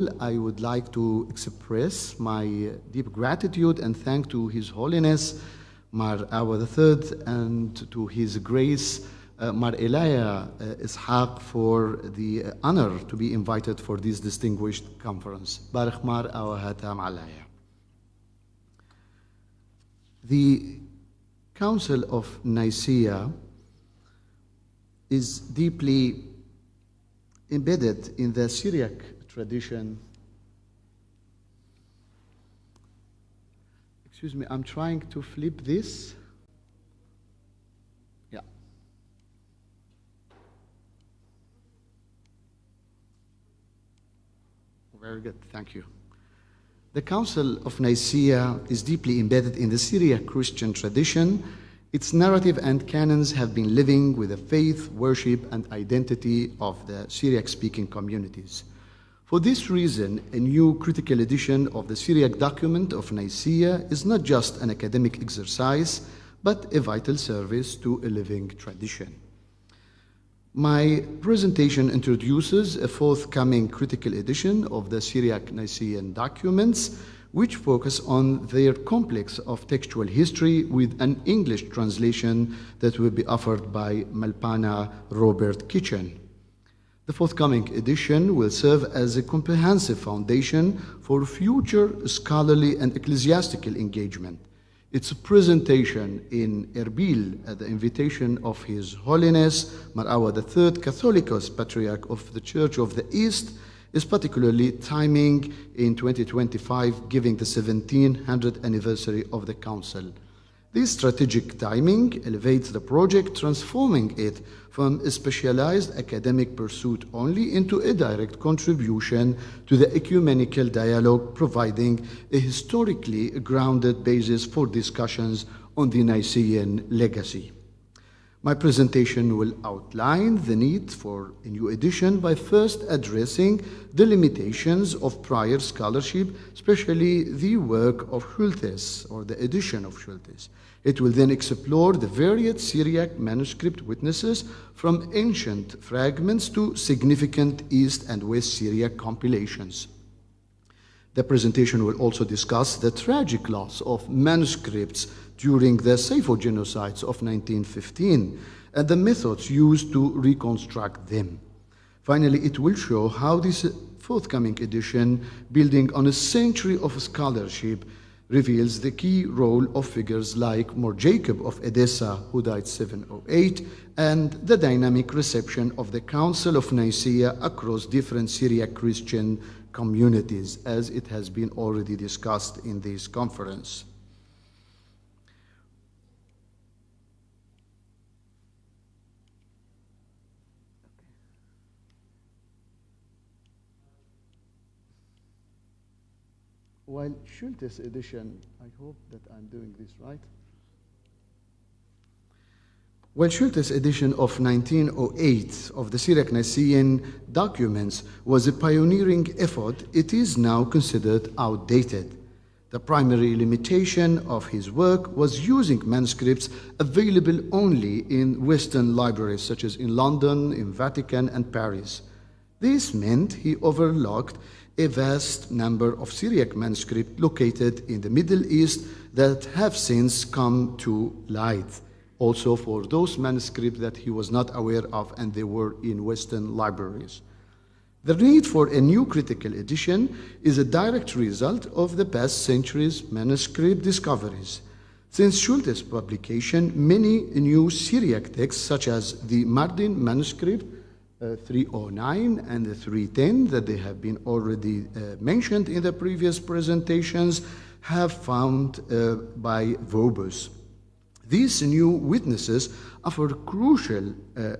I would like to express my deep gratitude and thank to His Holiness Mar Awa III and to His Grace Mar Elia Ishaq for the honor to be invited for this distinguished conference. Barak Mar Awa Hatam Alaya. The Council of Nicaea is deeply embedded in the Syriac tradition. Excuse me, I'm trying to flip this. Yeah. Very good, thank you. The Council of Nicaea is deeply embedded in the Syriac Christian tradition. Its narrative and canons have been living with the faith, worship, and identity of the Syriac-speaking communities. For this reason, a new critical edition of the Syriac document of Nicaea is not just an academic exercise, but a vital service to a living tradition. My presentation introduces a forthcoming critical edition of the Syriac Nicaean documents, which focus on their complex of textual history with an English translation that will be offered by Malpana Robert Kitchen. The forthcoming edition will serve as a comprehensive foundation for future scholarly and ecclesiastical engagement. Its presentation in Erbil at the invitation of His Holiness Mar Awa III, Catholicos Patriarch of the Church of the East, is particularly timing in 2025, giving the 1700th anniversary of the Council. This strategic timing elevates the project, transforming it from a specialized academic pursuit only into a direct contribution to the ecumenical dialogue, providing a historically grounded basis for discussions on the Nicene legacy. My presentation will outline the need for a new edition by first addressing the limitations of prior scholarship, especially the work of Schultes, or the edition of Schultes. It will then explore the varied Syriac manuscript witnesses from ancient fragments to significant East and West Syriac compilations. The presentation will also discuss the tragic loss of manuscripts during the Saipho genocides of 1915 and the methods used to reconstruct them. Finally, it will show how this forthcoming edition, building on a century of scholarship, reveals the key role of figures like Mor Jacob of Edessa, who died 708, and the dynamic reception of the Council of Nicaea across different Syriac Christian communities, as it has been already discussed in this conference. While Schultes edition, I hope that I'm doing this right. While Schultes' edition of 1908 of the Syriac Nicaean documents was a pioneering effort, it is now considered outdated. The primary limitation of his work was using manuscripts available only in Western libraries, such as in London, in Vatican, and Paris. This meant he overlooked a vast number of Syriac manuscripts located in the Middle East that have since come to light. Also for those manuscripts that he was not aware of and they were in Western libraries. The need for a new critical edition is a direct result of the past century's manuscript discoveries. Since Schultes' publication, many new Syriac texts, such as the Mardin manuscript 309 and the 310 that they have been already mentioned in the previous presentations, have found by Vobus. These new witnesses offer crucial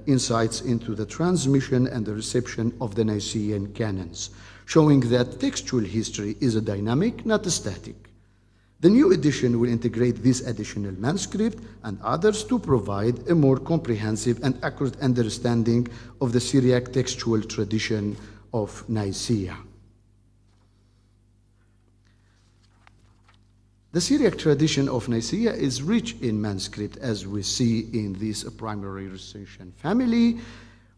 insights into the transmission and the reception of the Nicene canons, showing that textual history is a dynamic, not a static. The new edition will integrate this additional manuscript and others to provide a more comprehensive and accurate understanding of the Syriac textual tradition of Nicaea. The Syriac tradition of Nicaea is rich in manuscript, as we see in this primary recension family,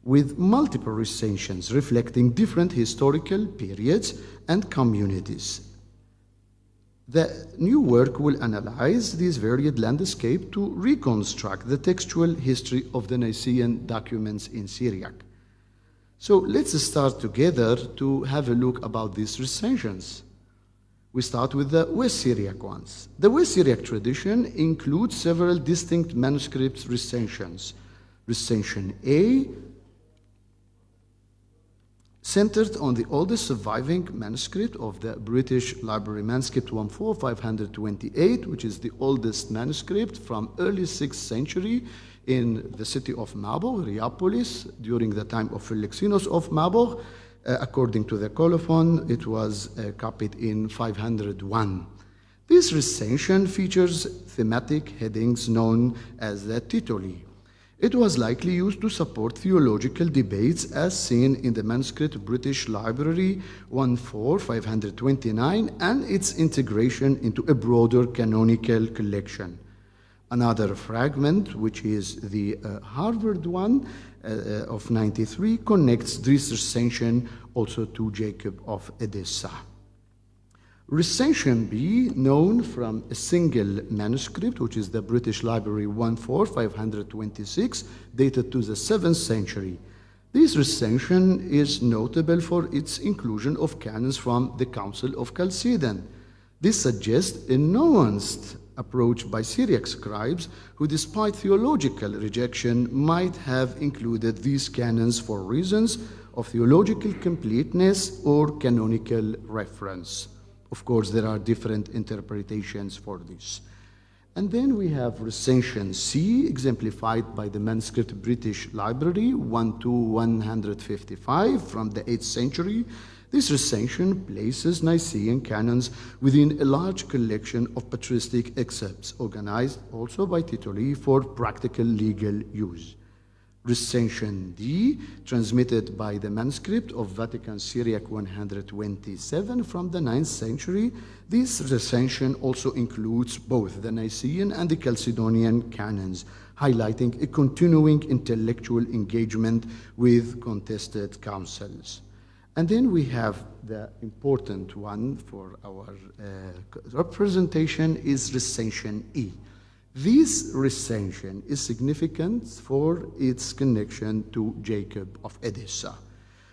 with multiple recensions reflecting different historical periods and communities. The new work will analyze this varied landscape to reconstruct the textual history of the Nicene documents in Syriac. So let's start together to have a look about these recensions. We start with the West Syriac ones. The West Syriac tradition includes several distinct manuscript recensions. Recension A centered on the oldest surviving manuscript of the British Library manuscript 14528, which is the oldest manuscript from early 6th century in the city of Mabog, Riapolis, during the time of Philoxenos of Mabog. According to the colophon, it was copied in 501. This recension features thematic headings known as the titoli. It was likely used to support theological debates as seen in the manuscript British Library 14529 and its integration into a broader canonical collection. Another fragment, which is the Harvard one of 93, connects this recension also to Jacob of Edessa. Recension B, known from a single manuscript, which is the British Library 14526, dated to the 7th century. This recension is notable for its inclusion of canons from the Council of Chalcedon. This suggests a nuanced approach by Syriac scribes who, despite theological rejection, might have included these canons for reasons of theological completeness or canonical reference. Of course, there are different interpretations for this. And then we have recension C, exemplified by the manuscript British Library 12155 from the 8th century. This recension places Nicene canons within a large collection of patristic excerpts, organized also by titoli for practical legal use. Recension D, transmitted by the manuscript of Vatican Syriac 127 from the 9th century. This recension also includes both the Nicene and the Chalcedonian canons, highlighting a continuing intellectual engagement with contested councils. And then we have the important one for our representation is recension E. This recension is significant for its connection to Jacob of Edessa.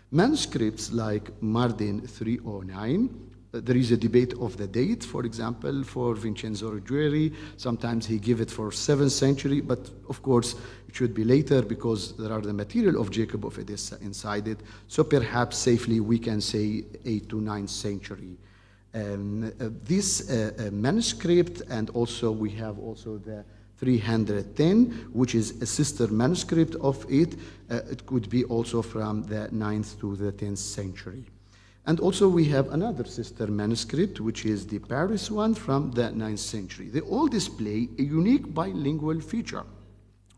Manuscripts like Mardin 309, there is a debate of the date, for example, for Vincenzo Ruggieri. Sometimes he gives it for 7th century, but of course it should be later because there are the material of Jacob of Edessa inside it. So perhaps safely we can say 8th to 9th century. This manuscript, and also we have also the 310, which is a sister manuscript of it. It could be also from the 9th to the 10th century. And also we have another sister manuscript, which is the Paris one from the 9th century. They all display a unique bilingual feature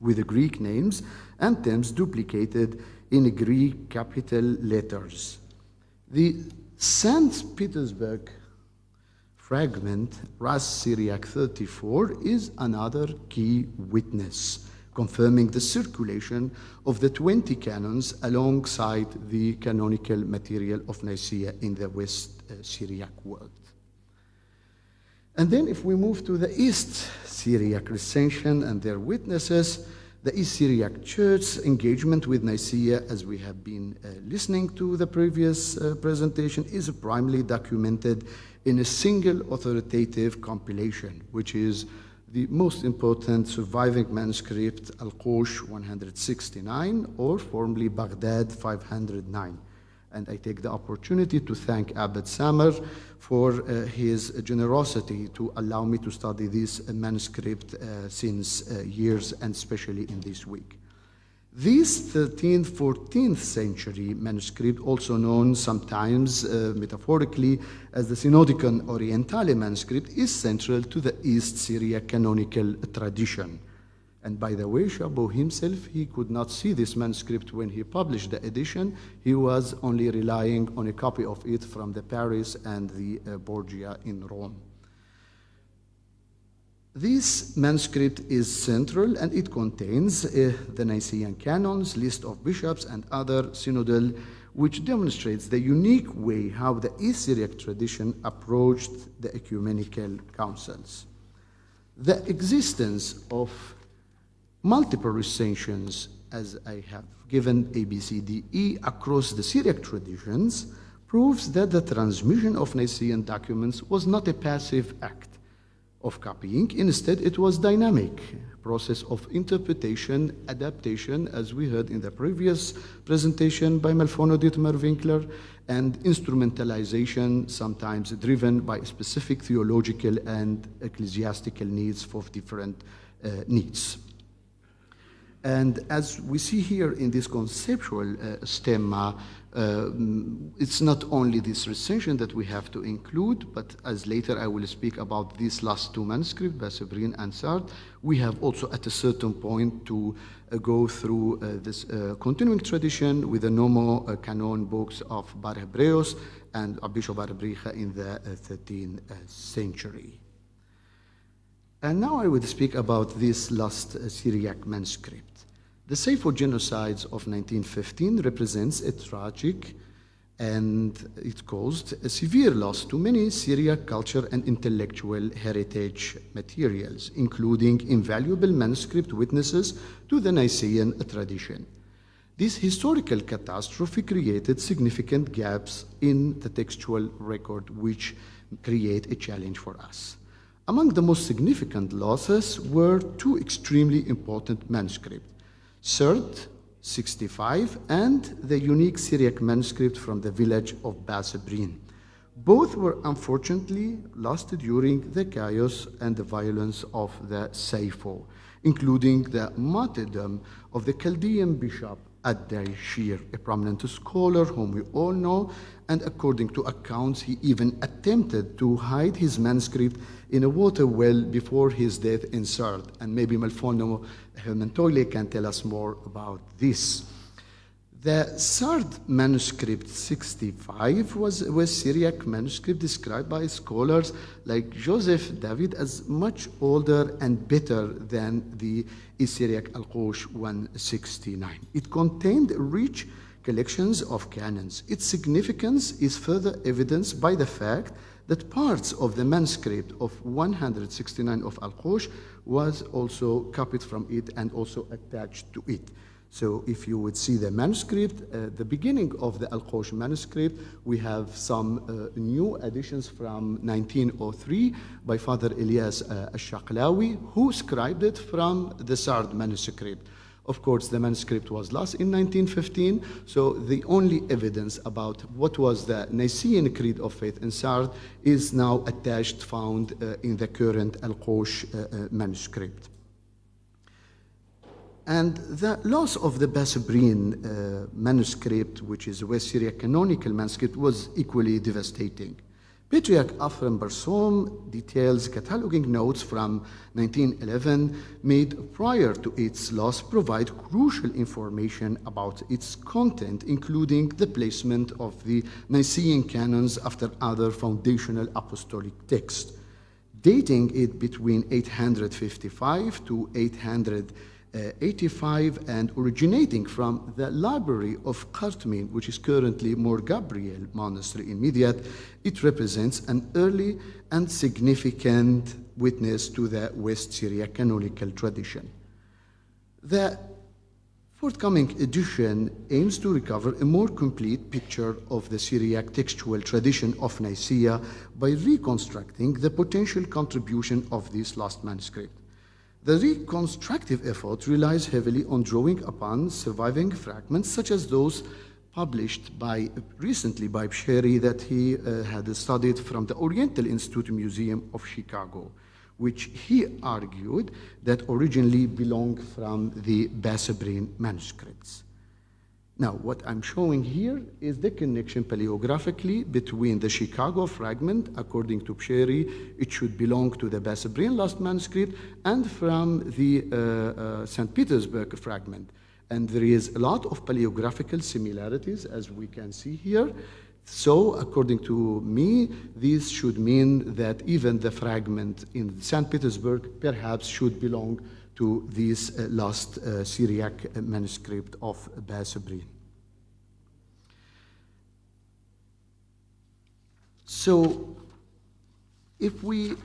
with the Greek names and terms duplicated in Greek capital letters. The St. Petersburg fragment, Ras Syriac 34, is another key witness, confirming the circulation of the 20 canons alongside the canonical material of Nicaea in the West Syriac world. And then if we move to the East Syriac recension and their witnesses, the East Syriac Church's engagement with Nicaea, as we have been listening to the previous presentation, is primarily documented in a single authoritative compilation, which is the most important surviving manuscript, Al-Qush 169, or formerly Baghdad 509. And I take the opportunity to thank Abbot Samer for his generosity to allow me to study this manuscript since years, and especially in this week. This 13th, 14th century manuscript, also known sometimes metaphorically as the Synodicon Orientale manuscript, is central to the East Syriac canonical tradition. And by the way, Chabot himself, he could not see this manuscript when he published the edition. He was only relying on a copy of it from the Paris and the Borgia in Rome. This manuscript is central and it contains the Nicene canons, list of bishops and other synodal, which demonstrates the unique way how the East Syriac tradition approached the ecumenical councils. The existence of multiple recensions, as I have given A, B, C, D, E, across the Syriac traditions, proves that the transmission of Nicene documents was not a passive act of copying. Instead, it was dynamic process of interpretation, adaptation, as we heard in the previous presentation by Malfono Dietmar Winkler, and instrumentalization, sometimes driven by specific theological and ecclesiastical needs for different needs. And as we see here in this conceptual stemma, it's not only this recension that we have to include, but as later I will speak about these last two manuscripts, Basabrin and Sard, we have also at a certain point to go through this continuing tradition with the Nomo canon books of Bar Hebreos and Bishop Bar Bricha in the 13th century. And now I will speak about this last Syriac manuscript. The Seifo genocides of 1915 represents a tragic and it caused a severe loss to many Syriac culture and intellectual heritage materials, including invaluable manuscript witnesses to the Nicene tradition. This historical catastrophe created significant gaps in the textual record, which create a challenge for us. Among the most significant losses were two extremely important manuscripts, Sard 65 and the unique Syriac manuscript from the village of Basabrin. Both were unfortunately lost during the chaos and the violence of the Seifo, including the martyrdom of the Chaldean bishop Ad-Daishir, a prominent scholar whom we all know, and according to accounts, he even attempted to hide his manuscript in a water well before his death in Sard. And maybe Malfono Hermentoile can tell us more about this. The Sard manuscript 65 was a Syriac manuscript described by scholars like Joseph David as much older and better than the Syriac Al-Qosh 169. It contained rich collections of canons. Its significance is further evidenced by the fact that parts of the manuscript of 169 of Al-Qosh was also copied from it and also attached to it. So if you would see the manuscript, the beginning of the Al-Qosh manuscript, we have some new additions from 1903 by Father Elias Al-Shaqlawi, who scribed it from the Sard manuscript. Of course, the manuscript was lost in 1915, so the only evidence about what was the Nicene Creed of Faith in Sard is now attached, found in the current Al-Qosh manuscript. And the loss of the Basabrin manuscript, which is a West Syriac canonical manuscript, was equally devastating. Patriarch Ephraim Barsom details cataloging notes from 1911 made prior to its loss provide crucial information about its content, including the placement of the Nicene canons after other foundational apostolic texts, dating it between 855 to 885 and originating from the library of Qartmin, which is currently Mor Gabriel Monastery in Midyat. It represents an early and significant witness to the West Syriac canonical tradition. The forthcoming edition aims to recover a more complete picture of the Syriac textual tradition of Nicaea by reconstructing the potential contribution of this lost manuscript. The reconstructive effort relies heavily on drawing upon surviving fragments such as those published recently by Psheri that he had studied from the Oriental Institute Museum of Chicago, which he argued that originally belonged from the Basabrin manuscripts. Now, what I'm showing here is the connection paleographically between the Chicago fragment. According to Psheri, it should belong to the Basabrin lost manuscript, and from the St. Petersburg fragment. And there is a lot of paleographical similarities, as we can see here. So, according to me, this should mean that even the fragment in St. Petersburg perhaps should belong to this lost Syriac manuscript of Basabrin. So, if we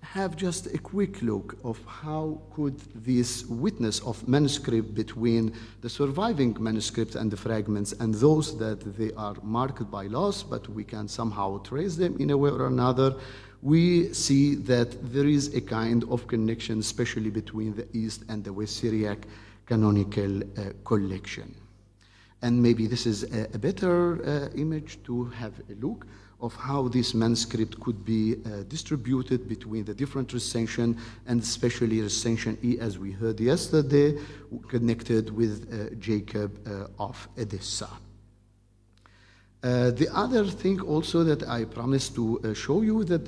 have just a quick look of how could this witness of manuscript between the surviving manuscript and the fragments and those that they are marked by loss, but we can somehow trace them in a way or another, we see that there is a kind of connection, especially between the East and the West Syriac canonical collection. And maybe this is a better image to have a look of how this manuscript could be distributed between the different recension, and especially recension E, as we heard yesterday, connected with Jacob of Edessa. The other thing also that I promised to show you that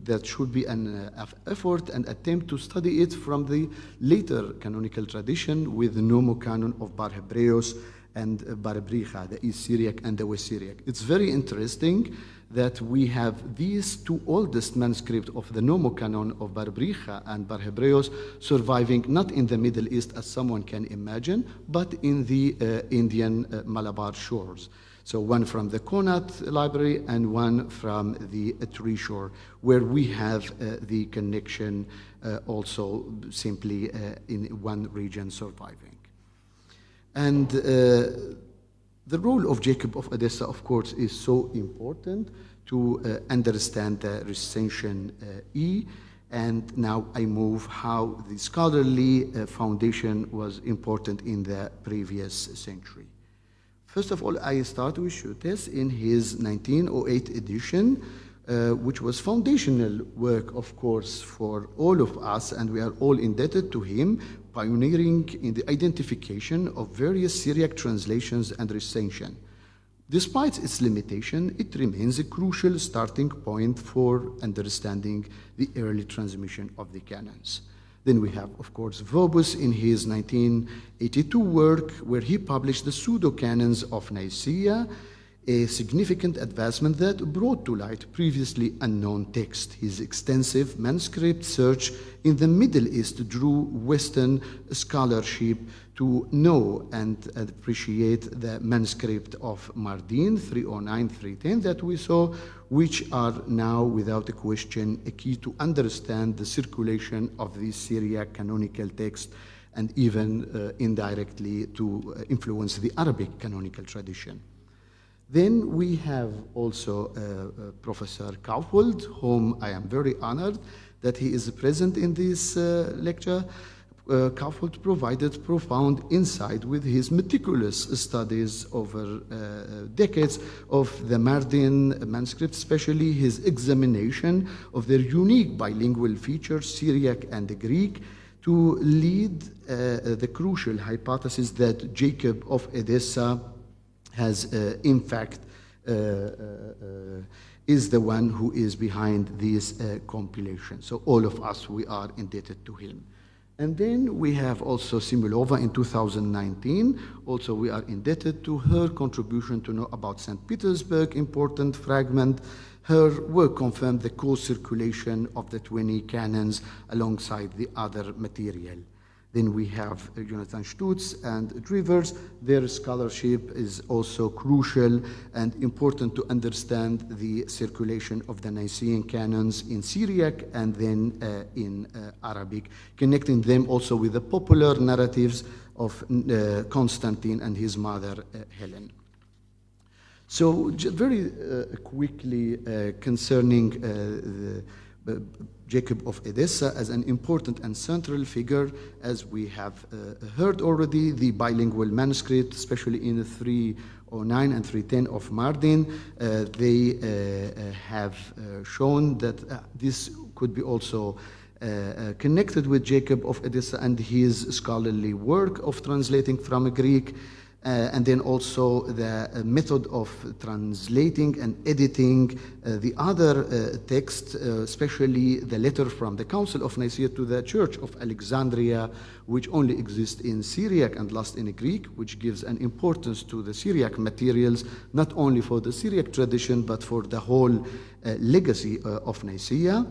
that should be an effort and attempt to study it from the later canonical tradition with the nomocanon of Bar Hebreos and Bar Bricha, the East Syriac and the West Syriac. It's very interesting that we have these two oldest manuscripts of the nomocanon of Bar Bricha and Bar Hebreos surviving not in the Middle East as someone can imagine, but in the Indian Malabar shores. So one from the Connaught Library and one from the Tree Shore, where we have the connection also simply in one region surviving. And the role of Jacob of Edessa, of course, is so important to understand the recension E. And now I move how the scholarly foundation was important in the previous century. First of all, I start with Schutes in his 1908 edition, which was foundational work, of course, for all of us, and we are all indebted to him, pioneering in the identification of various Syriac translations and recension. Despite its limitation, it remains a crucial starting point for understanding the early transmission of the canons. Then we have, of course, Vobus in his 1982 work, where he published the pseudo-canons of Nicaea, a significant advancement that brought to light previously unknown text. His extensive manuscript search in the Middle East drew Western scholarship to know and appreciate the manuscript of Mardin 309-310 that we saw, which are now, without a question, a key to understand the circulation of the Syriac canonical text and even indirectly to influence the Arabic canonical tradition. Then we have also Professor Kaufhold, whom I am very honored that he is present in this lecture. Kaufhold provided profound insight with his meticulous studies over decades of the Mardin manuscript, especially his examination of their unique bilingual features, Syriac and Greek, to lead the crucial hypothesis that Jacob of Edessa has, in fact, is the one who is behind this compilation. So all of us, we are indebted to him. And then we have also Simulova in 2019. Also, we are indebted to her contribution to know about St. Petersburg, important fragment. Her work confirmed the co-circulation of the 20 canons alongside the other material. Then we have Jonathan Stutz and Drivers. Their scholarship is also crucial and important to understand the circulation of the Nicene canons in Syriac and then in Arabic, connecting them also with the popular narratives of Constantine and his mother Helen. So very quickly concerning Jacob of Edessa as an important and central figure, as we have heard already, the bilingual manuscript, especially in the 309 and 310 of Mardin, they have shown that this could be also connected with Jacob of Edessa and his scholarly work of translating from Greek. and then also the method of translating and editing the other texts, especially the letter from the Council of Nicaea to the Church of Alexandria, which only exists in Syriac and last in Greek, which gives an importance to the Syriac materials, not only for the Syriac tradition, but for the whole legacy of Nicaea.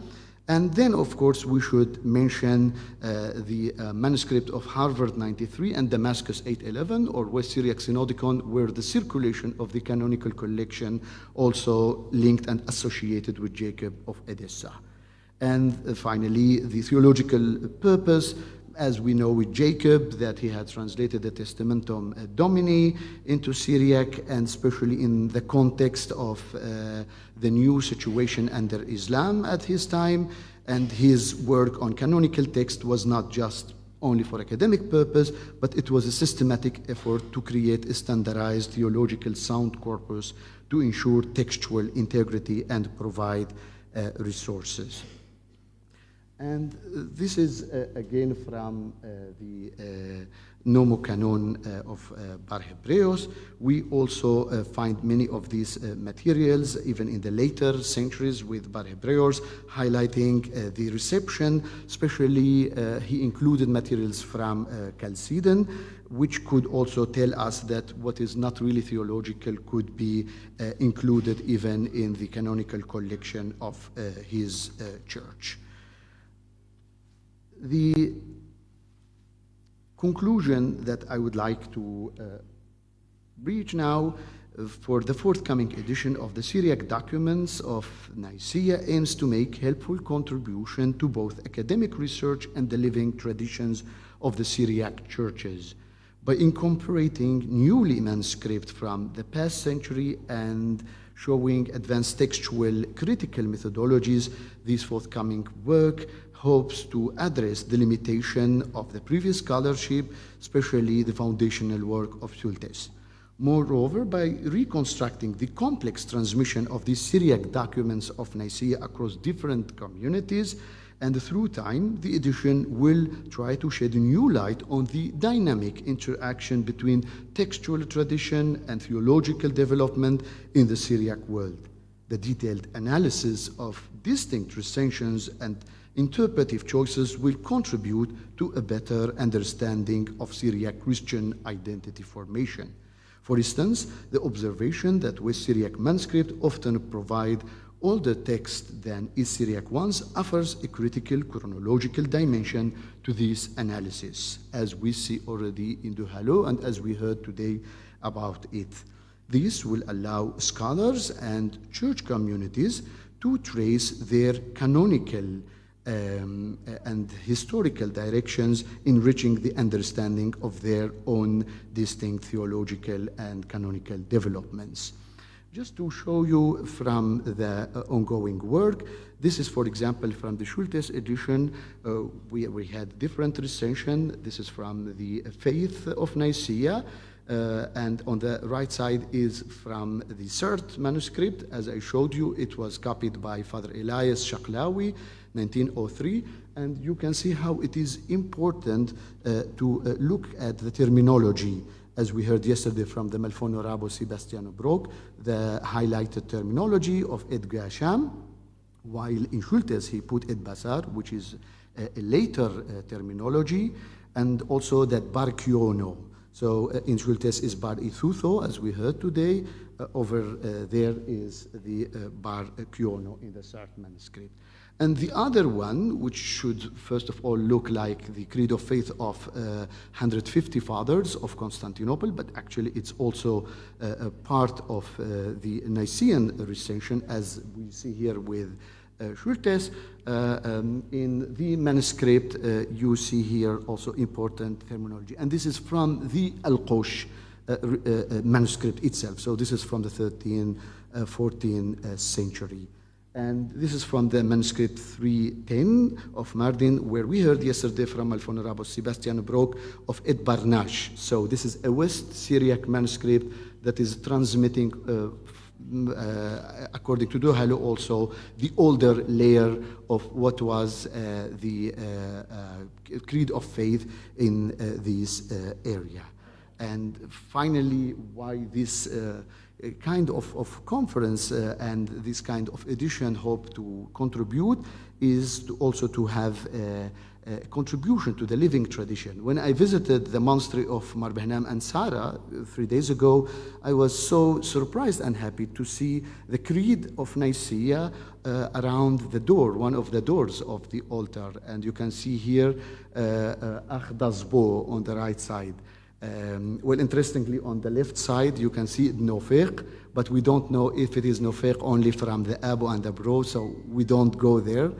And then, of course, we should mention the manuscript of Harvard 93 and Damascus 811, or West Syriac Synodicon, where the circulation of the canonical collection also linked and associated with Jacob of Edessa. And finally, the theological purpose, as we know with Jacob, that he had translated the Testamentum Domini into Syriac, and especially in the context of the new situation under Islam at his time. And his work on canonical text was not just only for academic purpose, but it was a systematic effort to create a standardized theological sound corpus to ensure textual integrity and provide resources. And this is again from the Nomocanon of Bar Hebreos. We also find many of these materials even in the later centuries with Bar Hebreos, highlighting the reception. Especially he included materials from Chalcedon, which could also tell us that what is not really theological could be included even in the canonical collection of his church. The conclusion that I would like to reach now for the forthcoming edition of the Syriac documents of Nicaea aims to make helpful contribution to both academic research and the living traditions of the Syriac churches by incorporating newly manuscript from the past century and showing advanced textual critical methodologies. This forthcoming work hopes to address the limitation of the previous scholarship, especially the foundational work of Schultes. Moreover, by reconstructing the complex transmission of these Syriac documents of Nicaea across different communities, and through time, the edition will try to shed a new light on the dynamic interaction between textual tradition and theological development in the Syriac world. The detailed analysis of distinct recensions and interpretive choices will contribute to a better understanding of Syriac Christian identity formation. For instance, the observation that West Syriac manuscripts often provide older text than East Syriac ones offers a critical chronological dimension to this analysis, as we see already in Duhallo and as we heard today about it. This will allow scholars and church communities to trace their canonical and historical directions, enriching the understanding of their own distinct theological and canonical developments. Just to show you from the ongoing work, this is, for example, from the Schultes edition. We had different recension. This is from the Faith of Nicaea. And on the right side is from the Cert manuscript. As I showed you, it was copied by Father Elias Shaklawi, 1903, and you can see how it is important to look at the terminology, as we heard yesterday from the Malfono Sebastiano Brock, the highlighted terminology of Ed Gasham, while in Schultes he put Ed Basar, which is a later terminology, and also that Bar Kiono. So in Schultes is Bar Ithutho, as we heard today. Over there is the Bar Kiono in the Sartre manuscript. And the other one, which should first of all look like the Creed of Faith of 150 Fathers of Constantinople, but actually it's also a part of the Nicene recension, as we see here with Schultes. In the manuscript, you see here also important terminology. And this is from the Al-Qosh manuscript itself. So this is from the 13th, 14th century. And this is from the manuscript 310 of Mardin, where we heard yesterday from Alfonso Sebastian Brock of Et Barnash. So this is a West Syriac manuscript that is transmitting, according to Duhallo, also the older layer of what was the Creed of Faith in this area. And finally, why this kind of conference and this kind of edition hope to contribute is to have a contribution to the living tradition. When I visited the monastery of Mar Behnam and Sara 3 days ago, I was so surprised and happy to see the creed of Nicaea around the door, one of the doors of the altar. And you can see here Akhdazbo on the right side. Well, interestingly, on the left side, you can see Nofeq, but we don't know if it is Nofeq only from the Abu and the Bro, so we don't go there.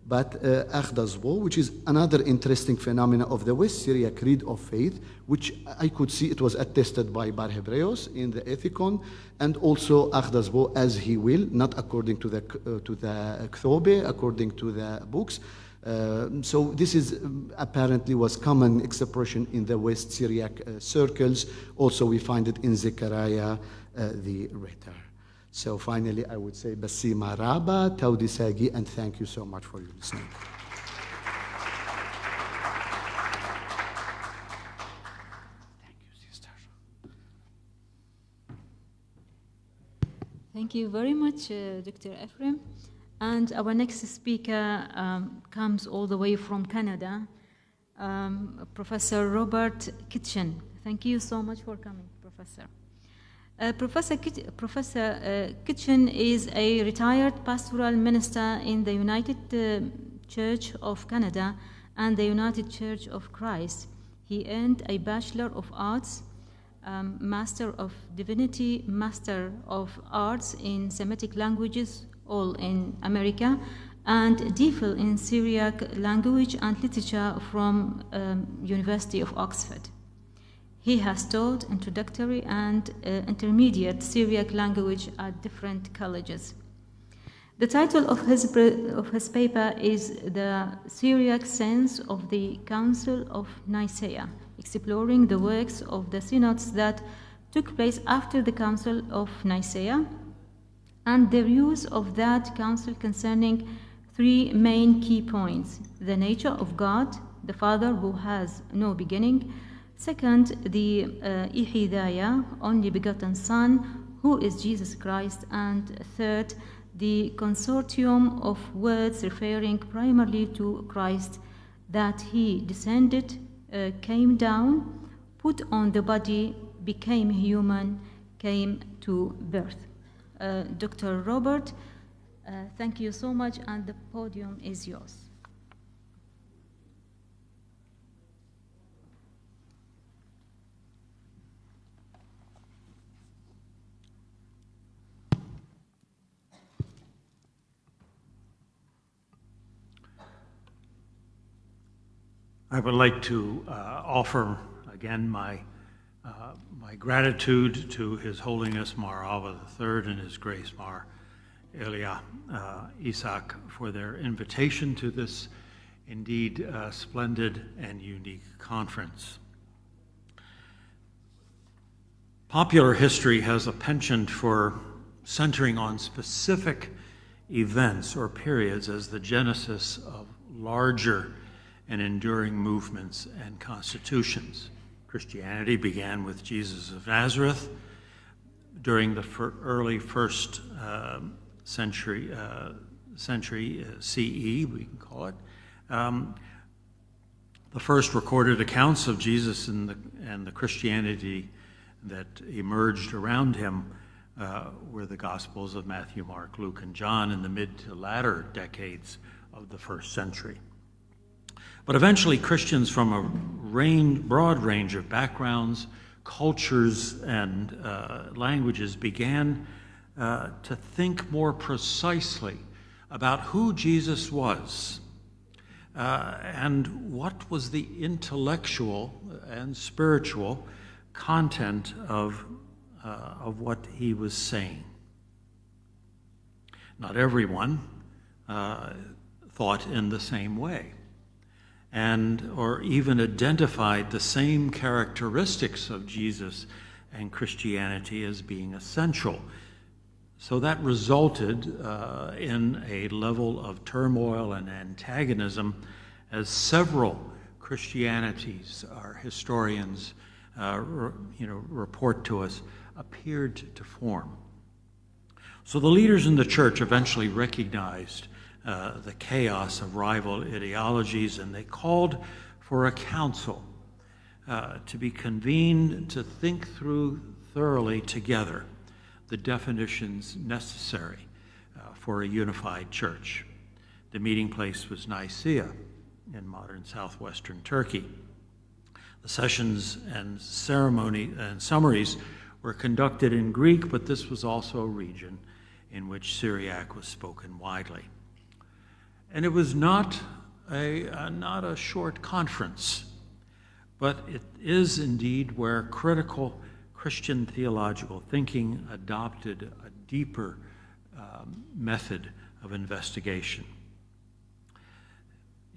But Akhdazbo, which is another interesting phenomena of the West Syria Creed of Faith, which I could see it was attested by Bar Hebreos in the Ethicon, and also Akhdazbo as he will, not according to the Ktobe, according to the books. So this is apparently was common expression in the West Syriac circles. Also we find it in Zechariah the writer. So finally I would say Basima Raba, Taudi Sagi, and thank you so much for your listening. Thank you, sister. Thank you very much, Dr. Ephraim. And our next speaker comes all the way from Canada, Professor Robert Kitchen. Thank you so much for coming, Professor. Professor Kitchen is a retired pastoral minister in the United Church of Canada and the United Church of Christ. He earned a Bachelor of Arts, Master of Divinity, Master of Arts in Semitic Languages, all in America, and DPhil in Syriac language and literature from University of Oxford. He has taught introductory and intermediate Syriac language at different colleges. The title of his paper is The Syriac Sense of the Council of Nicaea, exploring the works of the synods that took place after the Council of Nicaea and the views of that council concerning three main key points: the nature of God, the Father who has no beginning; second, the Ihidaya, only begotten Son, who is Jesus Christ; and third, the consortium of words referring primarily to Christ, that he descended, came down, put on the body, became human, came to birth. Dr. Robert, thank you so much, and the podium is yours. I would like to offer again my gratitude to His Holiness Mar Ava III and His Grace Mar Elia Isaac for their invitation to this indeed splendid and unique conference. Popular history has a penchant for centering on specific events or periods as the genesis of larger and enduring movements and constitutions. Christianity began with Jesus of Nazareth during the early first century CE, we can call it. The first recorded accounts of Jesus and the Christianity that emerged around him were the Gospels of Matthew, Mark, Luke, and John in the mid to latter decades of the first century. But eventually, Christians from a broad range of backgrounds, cultures, and languages began to think more precisely about who Jesus was and what was the intellectual and spiritual content of what he was saying. Not everyone thought in the same way, or even identified the same characteristics of Jesus and Christianity as being essential. So that resulted in a level of turmoil and antagonism as several Christianities, our historians report to us, appeared to form. So the leaders in the church eventually recognized the chaos of rival ideologies, and they called for a council to be convened to think through thoroughly together the definitions necessary for a unified church. The meeting place was Nicaea in modern southwestern Turkey. The sessions and ceremony and summaries were conducted in Greek, but this was also a region in which Syriac was spoken widely. And it was not a short conference, but it is indeed where critical Christian theological thinking adopted a deeper method of investigation.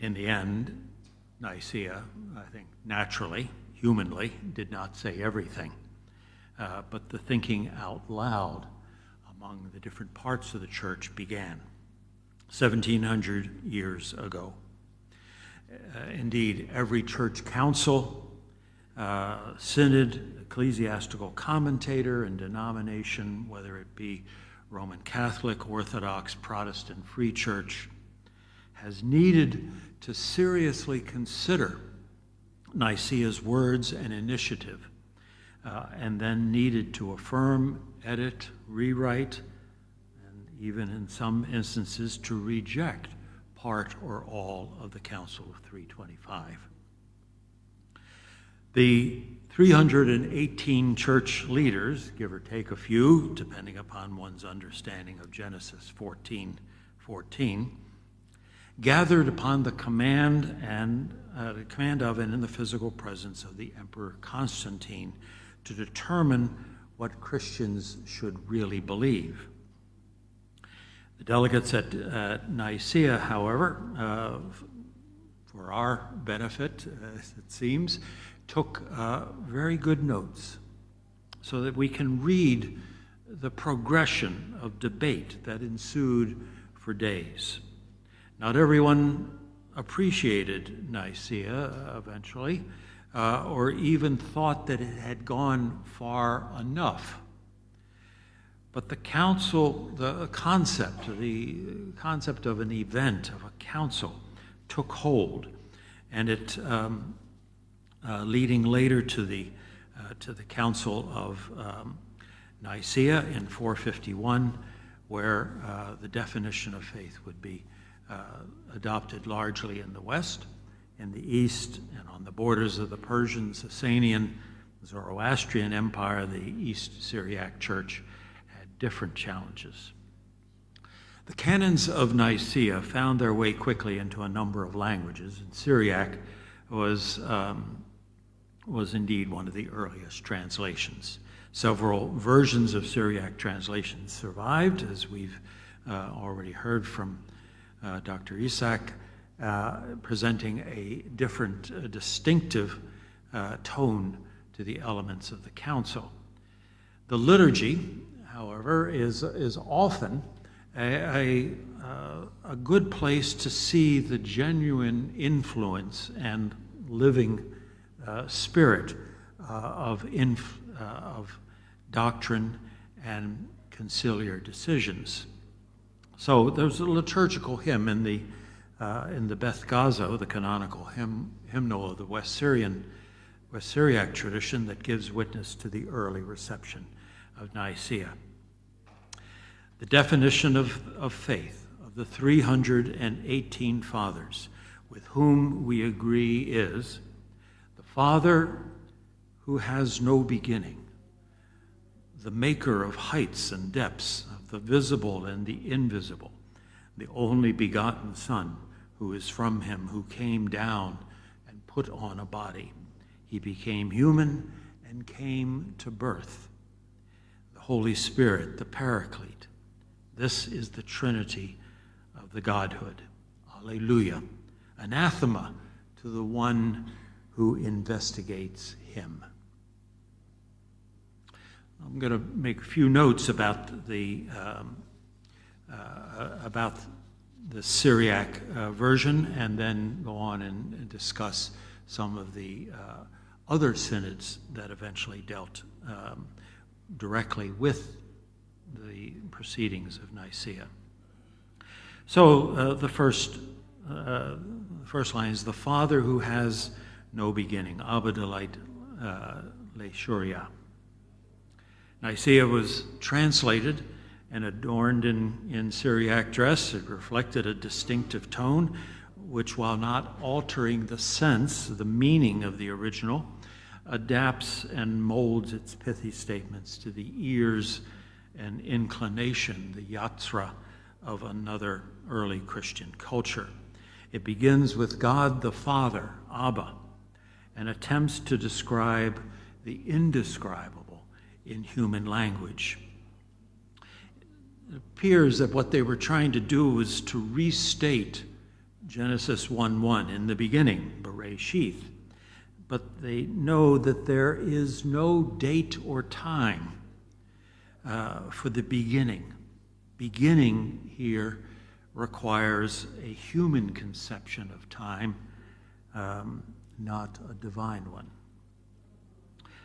In the end, Nicaea, I think naturally, humanly, did not say everything, but the thinking out loud among the different parts of the church began 1,700 years ago. Indeed, every church council, synod, ecclesiastical commentator, and denomination, whether it be Roman Catholic, Orthodox, Protestant, Free Church, has needed to seriously consider Nicaea's words and initiative, and then needed to affirm, edit, rewrite, and even in some instances to reject part or all of the Council of 325. The 318 church leaders, give or take a few, depending upon one's understanding of Genesis 14:14, gathered upon the command of and in the physical presence of the Emperor Constantine to determine what Christians should really believe. The delegates at Nicaea, however, for our benefit, it seems, took very good notes so that we can read the progression of debate that ensued for days. Not everyone appreciated Nicaea eventually, or even thought that it had gone far enough. But the council, the concept of an event, of a council, took hold, and it leading later to the Council of Nicaea in 451, where the definition of faith would be adopted largely in the West, in the East, and on the borders of the Persian, Sasanian, Zoroastrian Empire, the East Syriac Church had different challenges. The canons of Nicaea found their way quickly into a number of languages, and Syriac was indeed one of the earliest translations. Several versions of Syriac translations survived, as we've already heard from Dr. Isaac, presenting a different, distinctive tone to the elements of the council. The liturgy, however, is often a good place to see the genuine influence and living spirit of doctrine and conciliar decisions. So there's a liturgical hymn in the Beth Gazo, the canonical hymnal of the West Syriac tradition, that gives witness to the early reception of Nicaea. The definition of faith of the 318 fathers with whom we agree is the Father who has no beginning, the maker of heights and depths, of the visible and the invisible, the only begotten Son, who is from him, who came down and put on a body. He became human and came to birth. The Holy Spirit, the Paraclete. This is the Trinity of the Godhood. Alleluia. Anathema to the one who investigates him. I'm going to make a few notes about the Syriac version, and then go on and discuss some of the other synods that eventually dealt directly with the proceedings of Nicaea. So the first line is the Father who has no beginning, Abba Delait Le Shuria. Nicaea was translated and adorned in Syriac dress. It reflected a distinctive tone, which, while not altering the sense, the meaning of the original, adapts and molds its pithy statements to the ears and inclination, the yatra, of another early Christian culture. It begins with God the Father, Abba, and attempts to describe the indescribable in human language. It appears that what they were trying to do was to restate Genesis 1:1, in the beginning, Bereshith, but they know that there is no date or time for the beginning. Beginning here requires a human conception of time, not a divine one.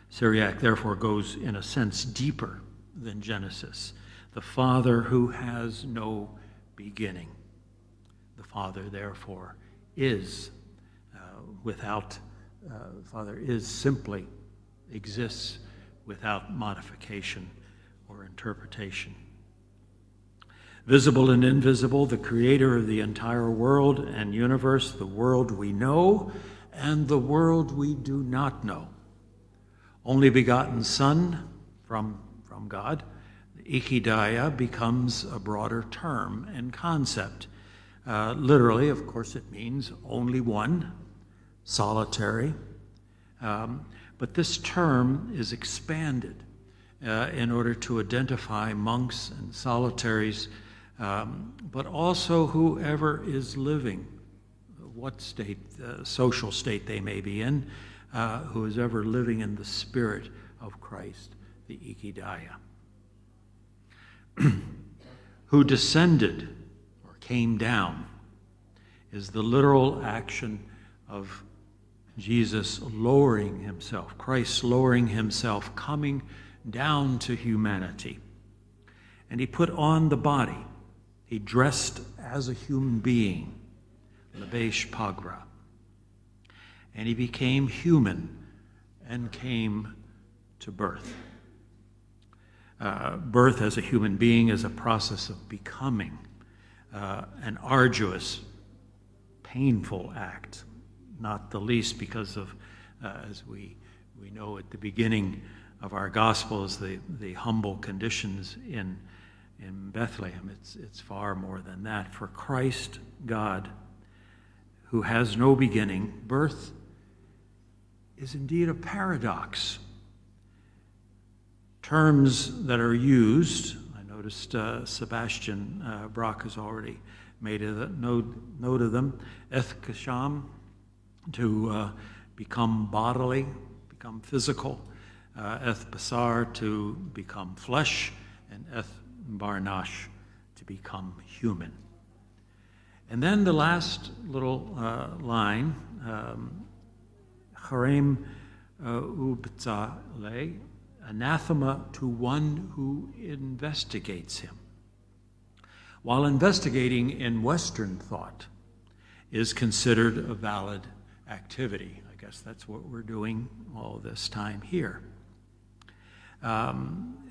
Syriac, therefore, goes in a sense deeper than Genesis. The Father who has no beginning. The Father, therefore, is Father is simply exists without modification or interpretation. Visible and invisible, the creator of the entire world and universe, the world we know and the world we do not know. Only begotten Son from God, the Ikhidaya, becomes a broader term and concept. Literally, of course, it means only one, solitary. But this term is expanded in order to identify monks and solitaries, but also whoever is living, what state, social state they may be in, who is ever living in the spirit of Christ, the Ikhidaya. Who descended or came down is the literal action of Jesus lowering himself, Christ lowering himself, coming down to humanity. And he put on the body. He dressed as a human being, Lebesh Pagra. And he became human and came to birth. Birth as a human being is a process of becoming, an arduous, painful act, not the least because of, as we know at the beginning of our Gospels, the humble conditions in Bethlehem. It's far more than that. For Christ, God, who has no beginning, birth is indeed a paradox. Terms that are used, I noticed Sebastian Brock has already made a note of them. Eth kasham, to become bodily, become physical. Eth basar, to become flesh. And eth barnash, to become human. And then the last little line, Harem ubtzale, anathema to one who investigates him. While investigating in Western thought is considered a valid activity. I guess that's what we're doing all this time here.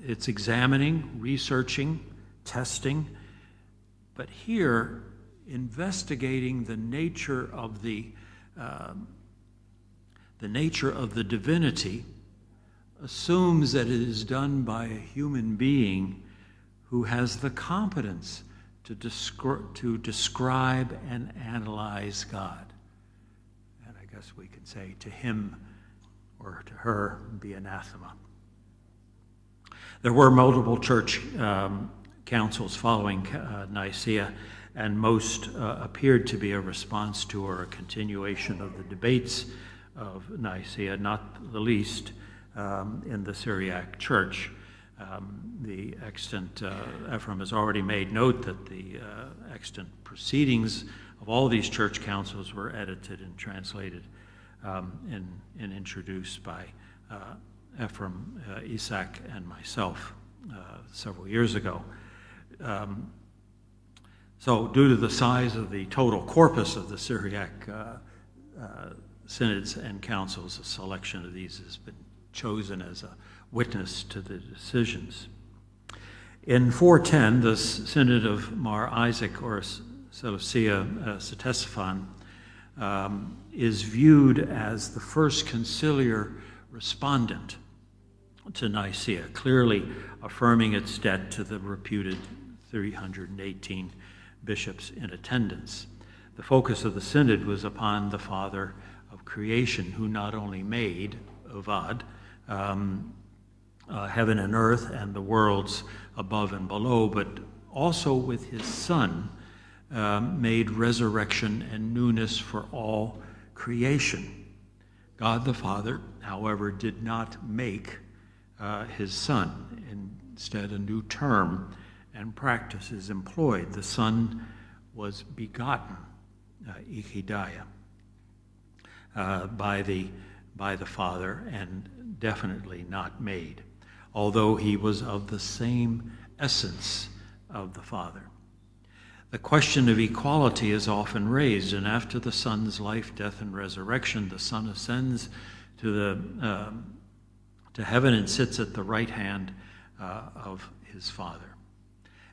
It's examining, researching, testing, but here, investigating the nature of the divinity assumes that it is done by a human being who has the competence to describe and analyze God. And I guess we could say to him or to her be anathema. There were multiple church councils following Nicaea, and most appeared to be a response to or a continuation of the debates of Nicaea, not the least in the Syriac church. The extant, Ephraim has already made note that the extant proceedings of all these church councils were edited and translated and introduced by Ephraim, Isaac, and myself several years ago. So due to the size of the total corpus of the Syriac synods and councils, a selection of these has been chosen as a witness to the decisions. In 410, the Synod of Mar Isaac or Seleucia Ctesiphon is viewed as the first conciliar respondent to Nicaea, clearly affirming its debt to the reputed 318 bishops in attendance. The focus of the synod was upon the Father of creation, who not only made, Uvad, heaven and earth and the worlds above and below, but also with his Son made resurrection and newness for all creation. God the Father, however, did not make his Son. Instead, a new term and practice is employed. The Son was begotten, Ikidiah, by the Father, and definitely not made, although he was of the same essence of the Father. The question of equality is often raised, and after the Son's life, death, and resurrection, the Son ascends to heaven and sits at the right hand of his Father.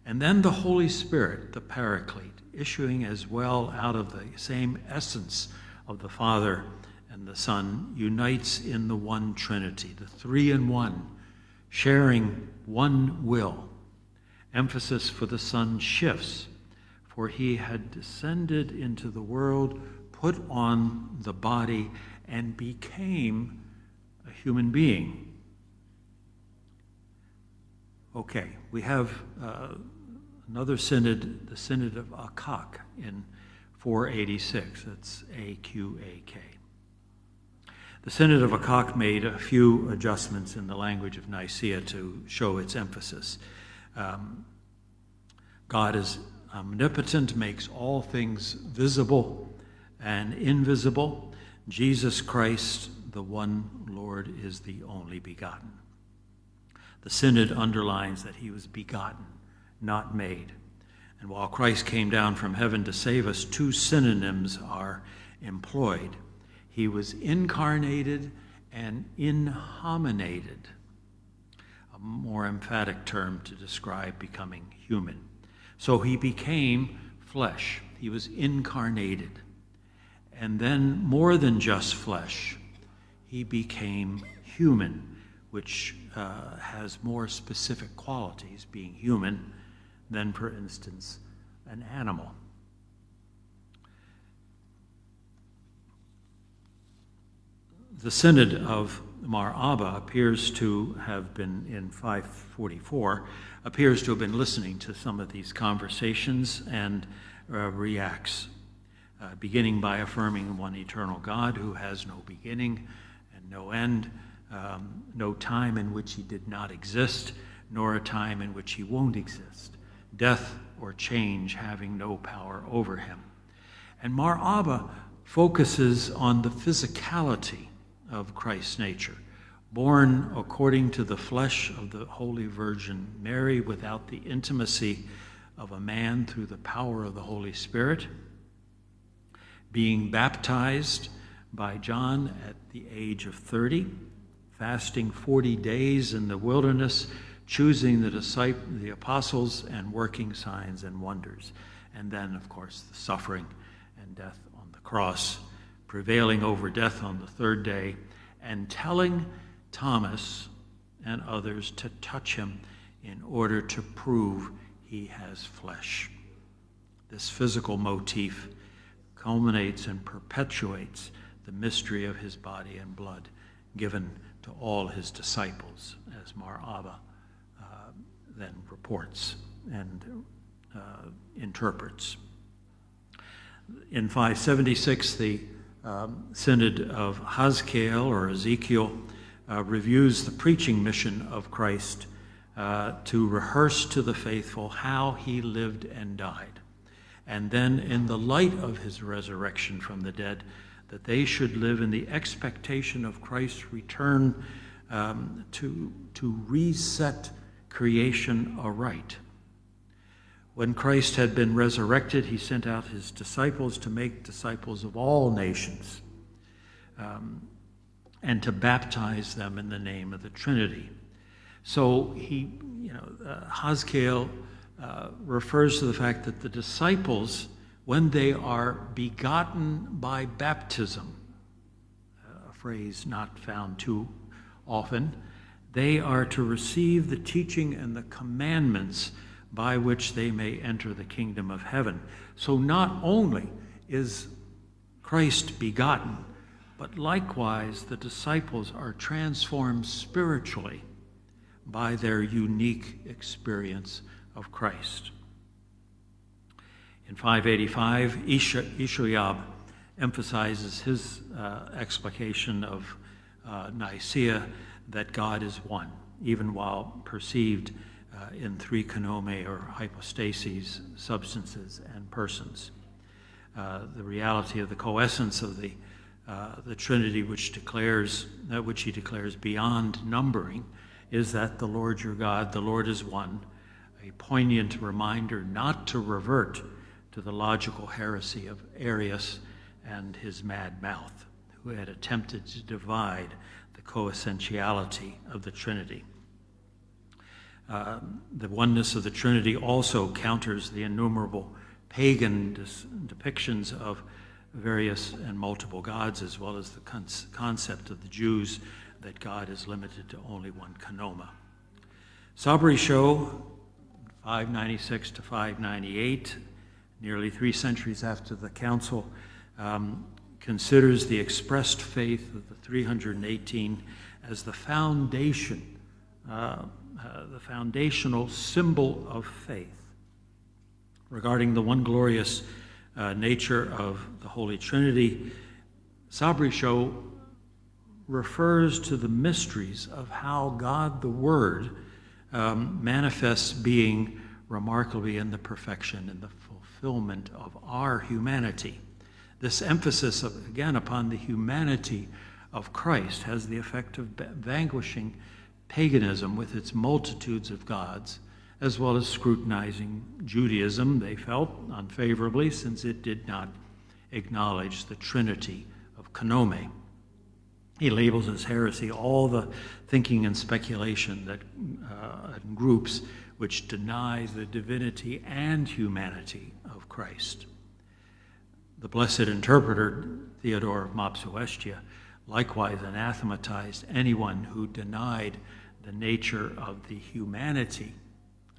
And then the Holy Spirit, the Paraclete, issuing as well out of the same essence of the Father and the Son, unites in the one Trinity, the three in one, sharing one will. Emphasis for the Son shifts, for he had descended into the world, put on the body, and became a human being. Okay, we have another synod, the Synod of Akak in 486. That's A-Q-A-K. The Synod of Akak made a few adjustments in the language of Nicaea to show its emphasis. God is omnipotent, makes all things visible and invisible. Jesus Christ, the one Lord, is the only begotten. The Synod underlines that he was begotten, not made. And while Christ came down from heaven to save us, two synonyms are employed. He was incarnated and inhominated, a more emphatic term to describe becoming human. So he became flesh. He was incarnated. And then, more than just flesh, he became human, which has more specific qualities, being human, than, for instance, an animal. The Synod of Mar Abba appears to have been, in 544, appears to have been listening to some of these conversations and reacts, beginning by affirming one eternal God who has no beginning and no end, no time in which he did not exist, nor a time in which he won't exist, death or change having no power over him. And Mar Abba focuses on the physicality of Christ's nature, born according to the flesh of the Holy Virgin Mary without the intimacy of a man through the power of the Holy Spirit, being baptized by John at the age of 30, fasting 40 days in the wilderness, choosing the apostles, and working signs and wonders. And then, of course, the suffering and death on the cross, prevailing over death on the third day, and telling Thomas and others to touch him in order to prove he has flesh. This physical motif culminates and perpetuates the mystery of his body and blood given to all his disciples, as Mar Abba then reports and interprets. In 576, the Synod of Hazkiel or Ezekiel reviews the preaching mission of Christ to rehearse to the faithful how he lived and died. And then, in the light of his resurrection from the dead, that they should live in the expectation of Christ's return to reset creation aright. When Christ had been resurrected, he sent out his disciples to make disciples of all nations and to baptize them in the name of the Trinity. So Haskell refers to the fact that the disciples, when they are begotten by baptism, a phrase not found too often, they are to receive the teaching and the commandments by which they may enter the kingdom of heaven. So not only is Christ begotten, but likewise the disciples are transformed spiritually by their unique experience of Christ. In 585, Ishoyab emphasizes his explication of Nicaea that God is one, even while perceived in three konome or hypostases, substances and persons. The reality of the coessence of the Trinity, which he declares beyond numbering, is that the Lord your God, the Lord is one, a poignant reminder not to revert to the logical heresy of Arius and his mad mouth, who had attempted to divide the coessentiality of the Trinity. The oneness of the Trinity also counters the innumerable pagan depictions of various and multiple gods, as well as the concept of the Jews that God is limited to only one konoma. Sabri Show, 596 to 598, nearly 3 centuries after the council, considers the expressed faith of the 318 as the foundation, the foundational symbol of faith. Regarding the one glorious nature of the Holy Trinity, Sabri Show refers to the mysteries of how God the Word manifests being remarkably in the perfection and the fulfillment of our humanity. This emphasis, again, upon the humanity of Christ has the effect of vanquishing paganism with its multitudes of gods, as well as scrutinizing Judaism, they felt, unfavorably, since it did not acknowledge the Trinity of konome. He labels as heresy all the thinking and speculation that groups which deny the divinity and humanity of Christ. The blessed interpreter, Theodore of Mopsuestia, likewise anathematized anyone who denied the nature of the humanity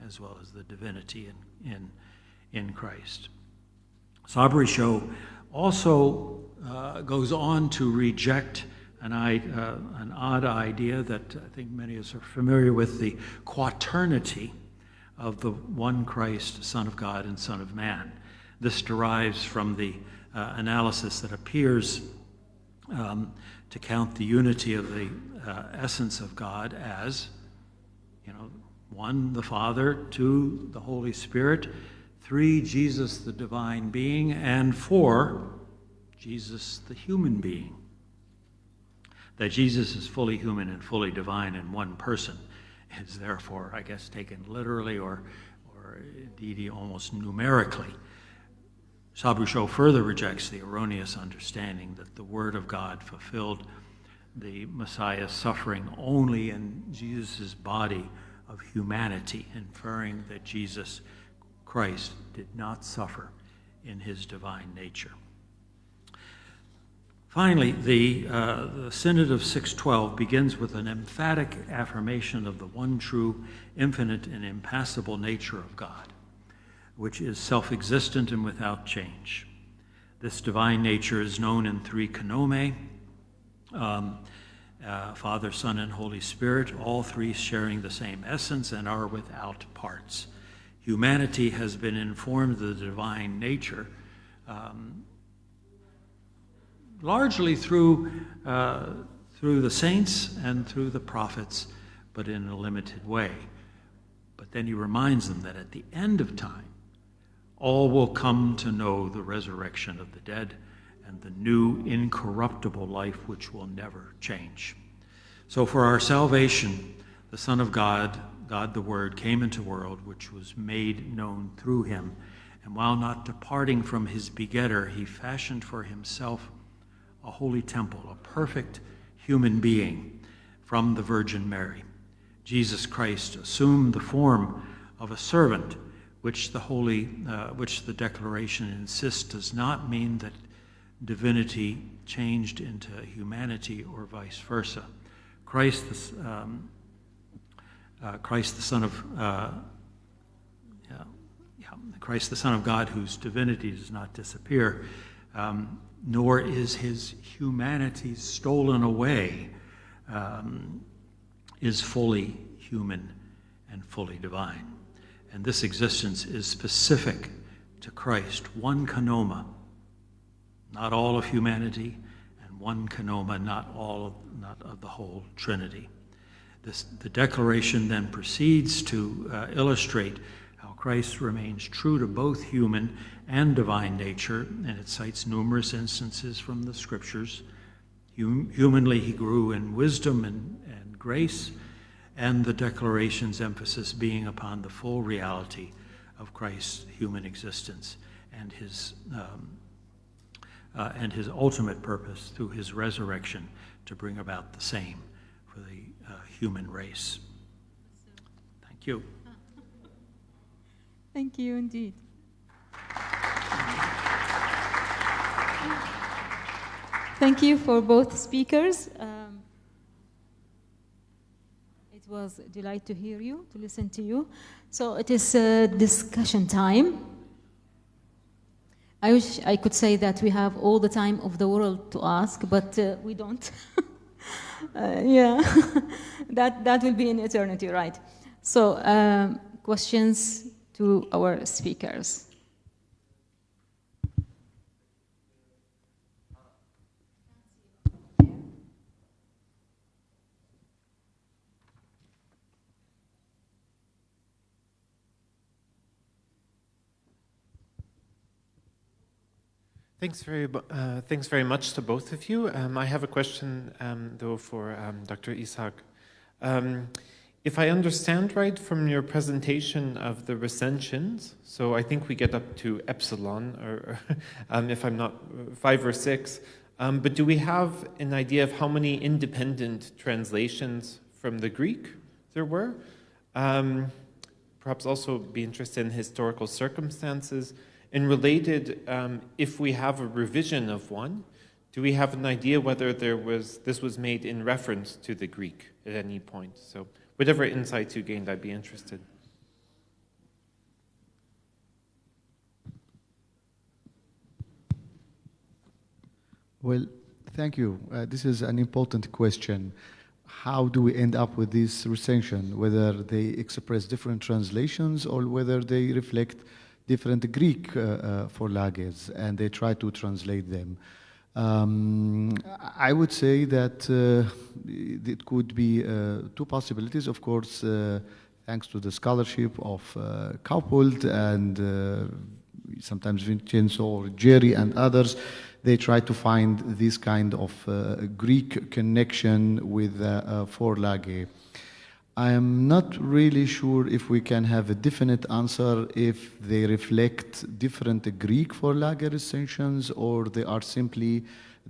as well as the divinity in Christ. Sabri Show also goes on to reject an odd idea that I think many of us are familiar with, the quaternity of the one Christ, Son of God and Son of Man. This derives from the analysis that appears to count the unity of the essence of God as, one, the Father, 2, the Holy Spirit, 3, Jesus, the divine being, and 4, Jesus, the human being. That Jesus is fully human and fully divine in one person is therefore, I guess, taken literally or indeed almost numerically. Sabri Show further rejects the erroneous understanding that the Word of God fulfilled the Messiah's suffering only in Jesus' body of humanity, inferring that Jesus Christ did not suffer in his divine nature. Finally, the Synod of 612 begins with an emphatic affirmation of the one true, infinite, and impassible nature of God, which is self-existent and without change. This divine nature is known in 3 konome, Father, Son, and Holy Spirit, all 3 sharing the same essence and are without parts. Humanity has been informed of the divine nature largely through the saints and through the prophets, but in a limited way. But then he reminds them that at the end of time, all will come to know the resurrection of the dead and the new incorruptible life which will never change. So for our salvation, the Son of God, God the Word, came into the world, which was made known through him. And while not departing from his begetter, he fashioned for himself a holy temple, a perfect human being from the Virgin Mary. Jesus Christ assumed the form of a servant, which the Declaration insists does not mean that divinity changed into humanity or vice versa. Christ, the Son of God, whose divinity does not disappear, nor is his humanity stolen away, is fully human and fully divine. And this existence is specific to Christ, one kanoma, not all of humanity, and one kanoma, not of the whole Trinity. The Declaration then proceeds to illustrate how Christ remains true to both human and divine nature, and it cites numerous instances from the Scriptures. Humanly, he grew in wisdom and grace, and the Declaration's emphasis being upon the full reality of Christ's human existence and his ultimate purpose through his resurrection to bring about the same for the human race. Thank you. Thank you indeed. Thank you for both speakers. It was a delight to hear you, to listen to you. So it is discussion time. I wish I could say that we have all the time of the world to ask, but we don't. Yeah, that will be in eternity, right? So questions to our speakers. Thanks very much to both of you. I have a question, though, for Dr. Ishaq. If I understand right from your presentation of the recensions, so I think we get up to epsilon, or if I'm not 5 or 6, but do we have an idea of how many independent translations from the Greek there were? Perhaps also be interested in historical circumstances. And related, if we have a revision of one, do we have an idea whether this was made in reference to the Greek at any point? So whatever insights you gained, I'd be interested. Well, thank you. This is an important question. How do we end up with this recension? Whether they express different translations or whether they reflect different Greek forlages, and they try to translate them. I would say that it could be 2 possibilities. Of course, thanks to the scholarship of Kaupold and sometimes Vincenzo or Jerry and others, they try to find this kind of Greek connection with forlage. I am not really sure if we can have a definite answer if they reflect different Greek forlage recensions or they are simply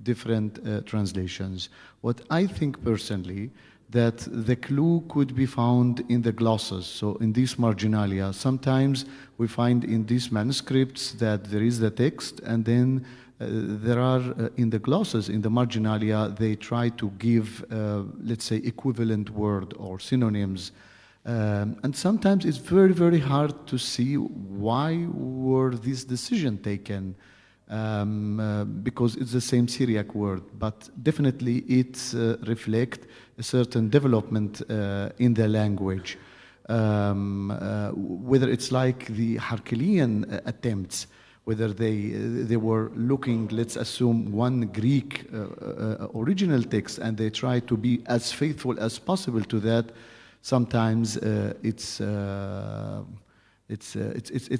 different translations. What I think personally, that the clue could be found in the glosses. So in these marginalia, sometimes we find in these manuscripts that there is the text, and then there are, in the glosses, in the marginalia, they try to give, let's say, equivalent word or synonyms. And sometimes it's very, very hard to see why were this decision taken, because it's the same Syriac word, but definitely it reflects a certain development in the language. Whether it's like the Herculean attempts, whether they were looking, let's assume, one Greek original text, and they try to be as faithful as possible to that. Sometimes it's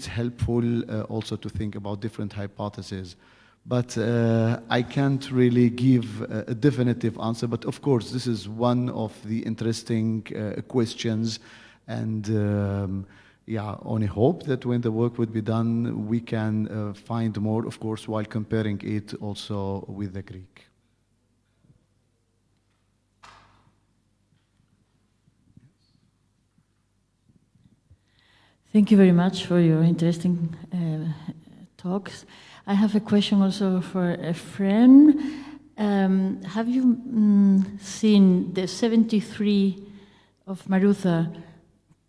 helpful also to think about different hypotheses. But I can't really give a definitive answer. But of course, this is one of the interesting questions. And yeah, only hope that when the work would be done, we can find more, of course, while comparing it also with the Greek. Thank you very much for your interesting talks. I have a question also for Ephraim. Have you seen the 73 of Marutha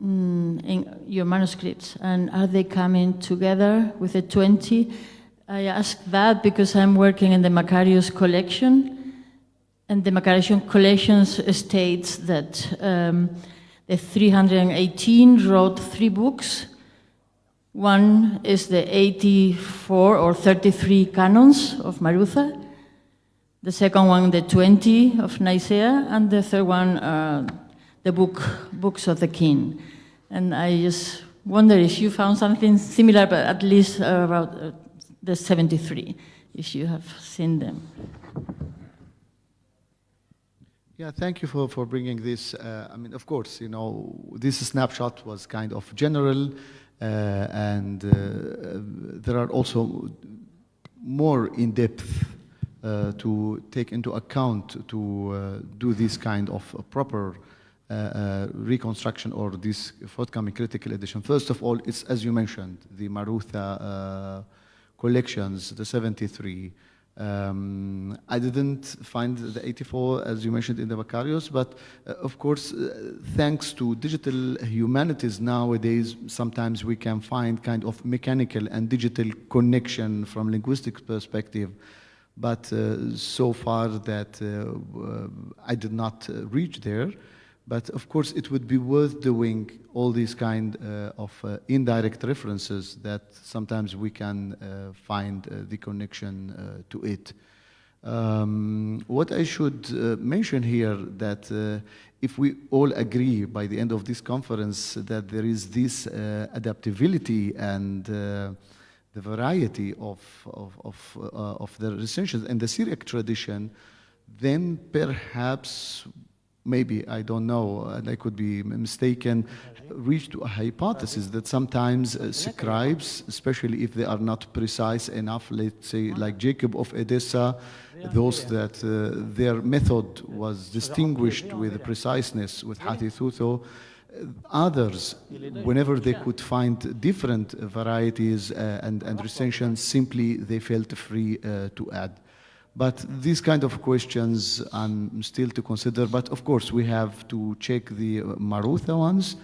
in your manuscripts, and are they coming together with the 20? I ask that because I'm working in the Macarius collection, and the Macarius collection states that the 318 wrote 3 books. One is the 84 or 33 canons of Marutha, the second one the 20 of Nicaea, and the third one the books of the king. And I just wonder if you found something similar, but at least about the 73, if you have seen them. Yeah, thank you for bringing this. I mean, of course, you know, this snapshot was kind of general, and there are also more in-depth to take into account to do this kind of proper reconstruction or this forthcoming critical edition. First of all, it's, as you mentioned, the Marutha collections, the 73. I didn't find the 84, as you mentioned, in the Macarius, but of course, thanks to digital humanities nowadays, sometimes we can find kind of mechanical and digital connection from linguistic perspective. But so far that I did not reach there. But of course, it would be worth doing all these kind of indirect references that sometimes we can find the connection to it. What I should mention here that if we all agree by the end of this conference that there is this adaptability and the variety of the recensions and the Syriac tradition, then perhaps maybe, I don't know, and I could be mistaken, reach to a hypothesis that sometimes scribes, especially if they are not precise enough, let's say like Jacob of Edessa, those that their method was distinguished with preciseness with Hatituto, others, whenever they could find different varieties and recensions, simply they felt free to add. But these kind of questions I'm still to consider. But of course, we have to check the Marutha ones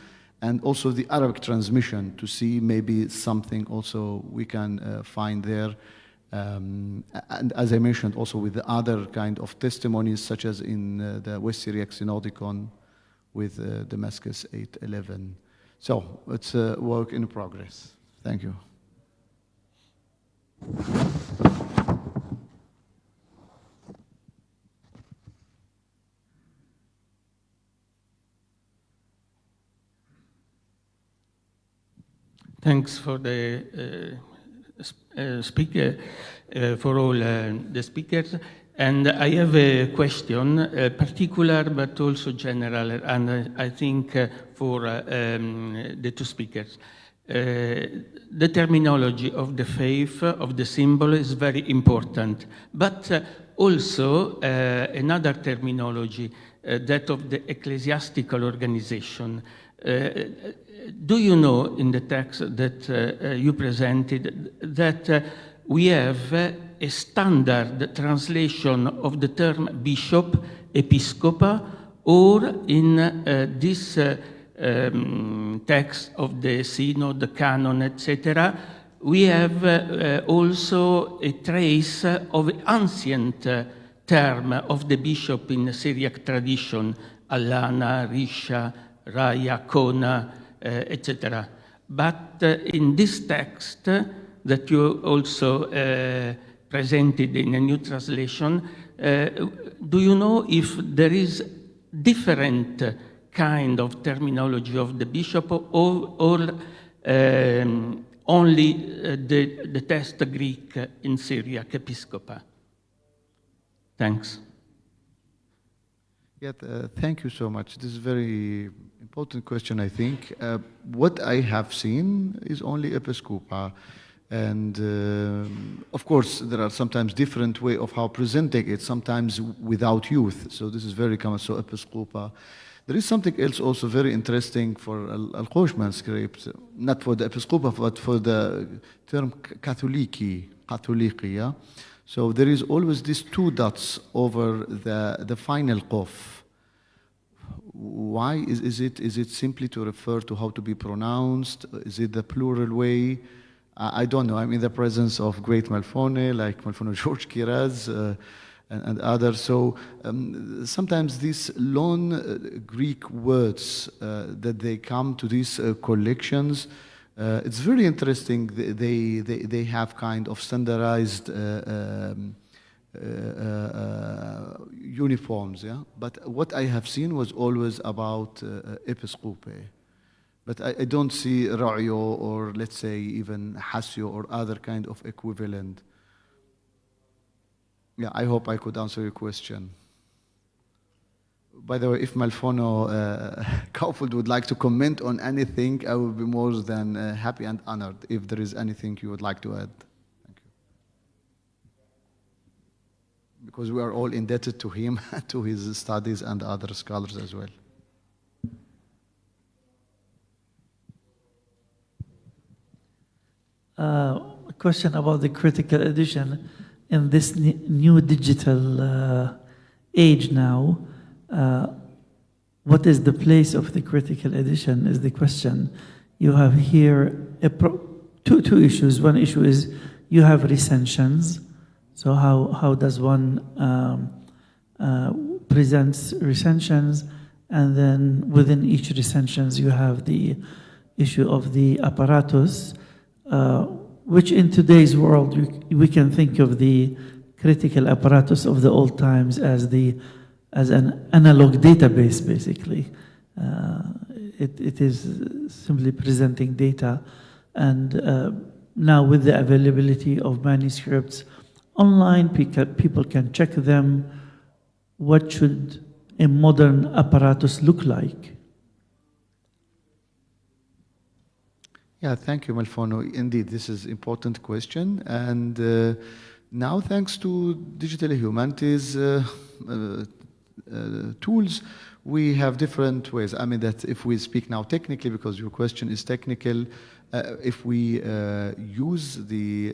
and also the Arabic transmission to see maybe something also we can find there. And as I mentioned, also with the other kind of testimonies, such as in the West Syriac Synodicon with Damascus 811. So it's a work in progress. Thank you. Thanks for the speaker, for all the speakers. And I have a question, particular but also general, and I think for the two speakers. The terminology of the faith, of the symbol, is very important, but also another terminology, that of the ecclesiastical organization. Do you know in the text that you presented that we have a standard translation of the term bishop, episcopa, or in this text of the synod, the canon, etc., we have also a trace of ancient term of the bishop in the Syriac tradition, Alana, Risha, Raya, Kona, etc. But in this text that you also presented in a new translation, do you know if there is different kind of terminology of the bishop, or only the text Greek in Syriac Episcopa? Thanks. Yeah, thank you so much. This is a very important question, I think. What I have seen is only Episcopa. And of course, there are sometimes different way of how presenting it, sometimes without youth. So this is very common, so Episcopa. There is something else also very interesting for Al-Qosh manuscript, not for the Episcopa, but for the term Catholicia. So there is always these two dots over the final Qof. Why is it simply to refer to how to be pronounced? Is it the plural way? I don't know. I'm in the presence of great Malfone, like Malfone George Kiraz and others. So sometimes these long Greek words that they come to these collections, it's very interesting. They have kind of standardized uniforms, yeah. But what I have seen was always about Episcope. But I don't see Ra'yo or let's say even Hasio or other kind of equivalent. Yeah, I hope I could answer your question. By the way, if Malfono Kaufeld would like to comment on anything, I would be more than happy and honored if there is anything you would like to add. Thank you. Because we are all indebted to him, to his studies and other scholars as well. A question about the critical edition in this new digital age now. What is the place of the critical edition is the question. You have here two issues. One issue is you have recensions. So how does one presents recensions, and then within each recensions you have the issue of the apparatus, which in today's world we can think of the critical apparatus of the old times as an analog database, basically. It is simply presenting data, and now with the availability of manuscripts online, people can check them. What should a modern apparatus look like? Yeah, thank you, Malfono. Indeed, this is an important question. And now, thanks to digital humanities tools, we have different ways. I mean, that if we speak now technically, because your question is technical, if we use the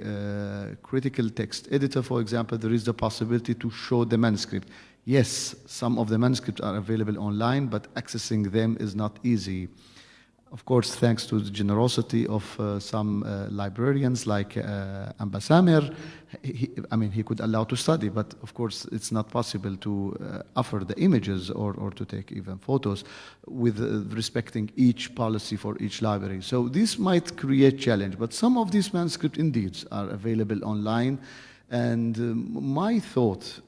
critical text editor, for example, there is the possibility to show the manuscript. Yes, some of the manuscripts are available online, but accessing them is not easy. Of course, thanks to the generosity of some librarians like Ambasamer, he could allow to study, but of course it's not possible to offer the images or to take even photos with respecting each policy for each library. So this might create challenge, but some of these manuscripts indeed are available online. And my thought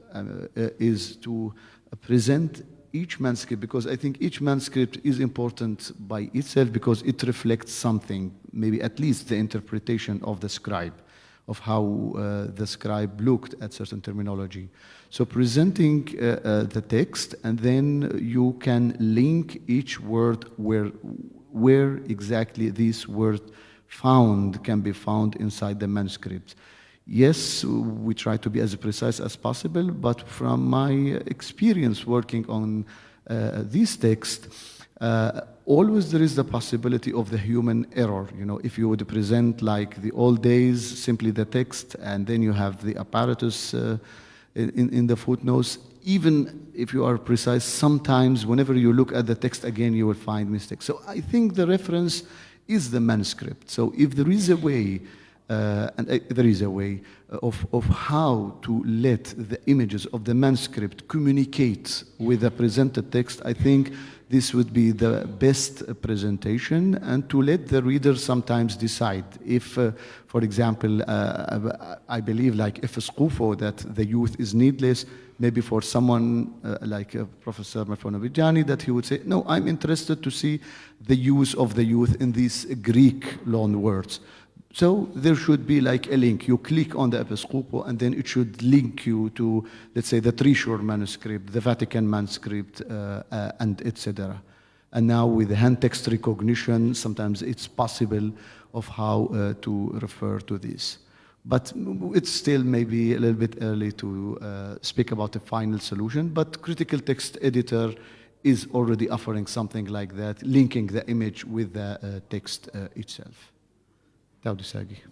is to present each manuscript, because I think each manuscript is important by itself because it reflects something, maybe at least the interpretation of the scribe, of how the scribe looked at certain terminology. So presenting the text, and then you can link each word where exactly this word can be found inside the manuscript. Yes, we try to be as precise as possible, but from my experience working on these texts, always there is the possibility of the human error. You know, if you would present like the old days, simply the text, and then you have the apparatus in the footnotes, even if you are precise, sometimes whenever you look at the text again, you will find mistakes. So I think the reference is the manuscript. So if there is a way, there is a way of how to let the images of the manuscript communicate with the presented text, I think this would be the best presentation, and to let the reader sometimes decide. If, for example, I believe like if Scufo that the youth is needless, maybe for someone like Professor Marfonovijani, that he would say, no, I'm interested to see the use of the youth in these Greek loan words. So there should be like a link. You click on the Episcopal and then it should link you to, let's say, the Treasure manuscript, the Vatican manuscript, and etc. And now with the hand text recognition, sometimes it's possible of how to refer to this. But it's still maybe a little bit early to speak about a final solution, but Critical Text Editor is already offering something like that, linking the image with the text itself. Taudi Sagi.